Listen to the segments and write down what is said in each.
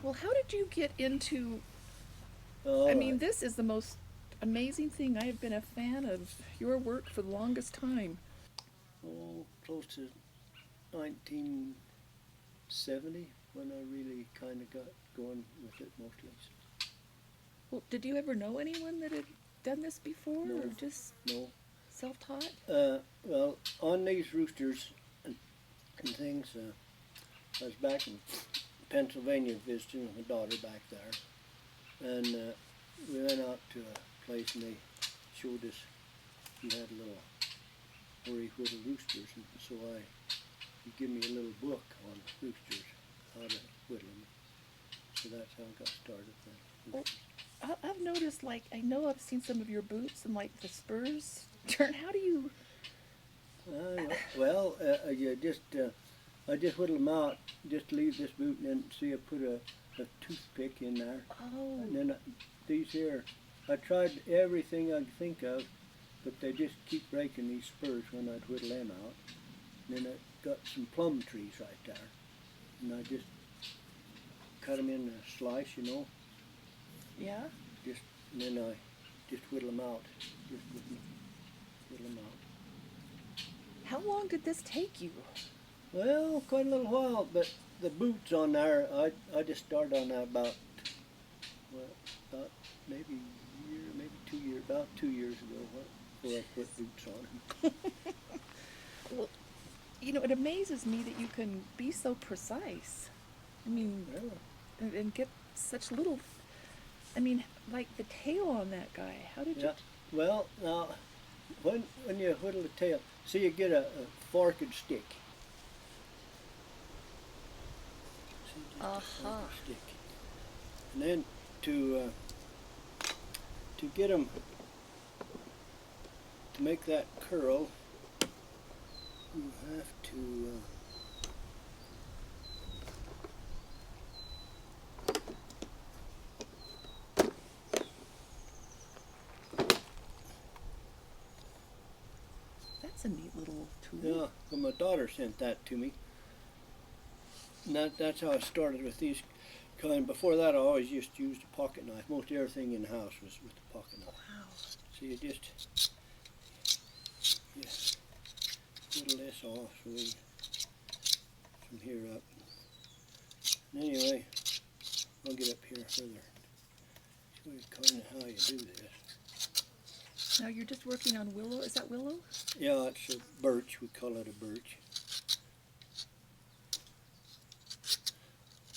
Well, how did you get into? I All mean, right. this is the most amazing thing. I have been a fan of your work for the longest time. Oh, close to 1970 when I really kind of got going with it mostly. Well, did you ever know anyone that had done this before, or No, just no. self-taught? Well, on these roosters and things, I was back in Pennsylvania visiting my daughter back there, and we went out to a place and they showed us you had a little where he whittled roosters, and so he gave me a little book on roosters, how to whittle them. So that's how I got started with Well, roosters. I've noticed, like, I know I've seen some of your boots and like the spurs turn. How do you? Well, you just I just whittle them out, just leave this boot, and then see I put a toothpick in there, Oh, and then these here. I tried everything I could think of, but they just keep breaking these spurs when I'd whittle them out. And then I got some plum trees right there, and I just cut them in a slice. yeah. Just and then I just whittle them out, just whittle them out. How long did this take you? Well, quite a little while, but the boots on there, I just started on that well, about maybe a year, maybe 2 years, about 2 years ago, before I put boots on them. Well, it amazes me that you can be so precise. I mean, Well, and get such little. I mean, like the tail on that guy. How did you? yeah. Well, now when you whittle the tail, see you get a forked stick. See, just a Aha. forked stick, and then to to get them to make that curl, you have to. That's a neat little tool. Yeah, well, my daughter sent that to me. And that's how I started with these kind. Before that, I always just used a pocket knife. Most everything in the house was with a pocket knife. Wow. So you just whittle this off so from here up. And anyway, I'll get up here further. Show you kind of how you do this. Now you're just working on willow. Is that willow? Yeah, it's a birch. We call it a birch.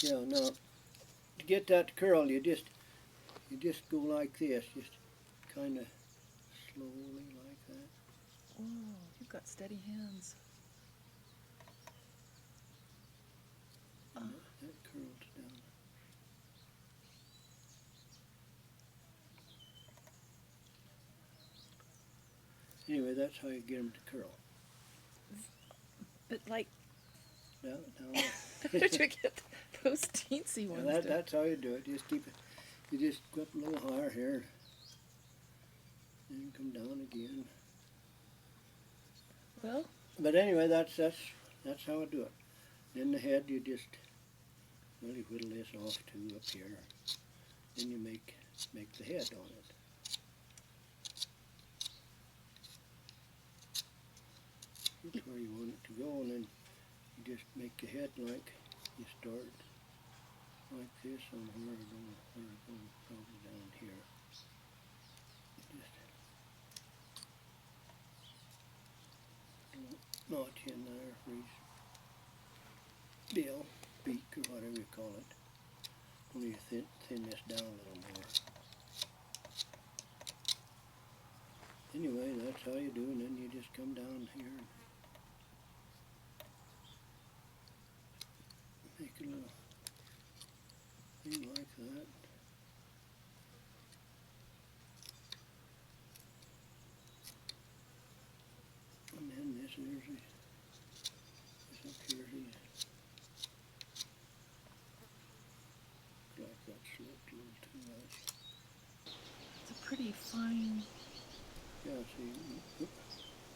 Yeah. Now to get that to curl, you just go like this, just kind of slowly like that. Oh, you've got steady hands. Oh, And that curls down. Anyway, that's how you get them to curl. but like, Now, now, how did you get those teensy now ones to? that's how you do it. Just keep it. You just go up a little higher here, and come down again. Well, But anyway, that's how I do it. Then the head, you just really whittle this off to up here. Then you make the head on it. That's where you want it to go, and then you just make the head like you start like this, and where it goes probably down here. Just notch in there for each bill, beak, or whatever you call it. Only you thin this down a little more. Anyway, that's how you do, and then you just come down here and make a little thing like that. And then this up here, like that slipped a little too much. it's a pretty fine. Yeah, see,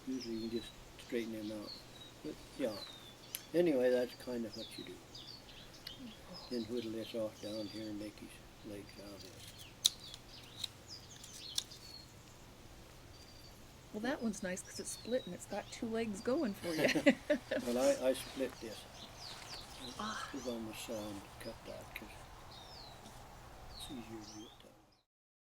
usually you can just straighten them out. But yeah, anyway, that's kind of what you do. Then whittle this off down here and make his legs out of this. Well, that one's nice because it's split and it's got two legs going for you. Well, I split this. Ah. It was on the saw and cut that because it's easier to do it.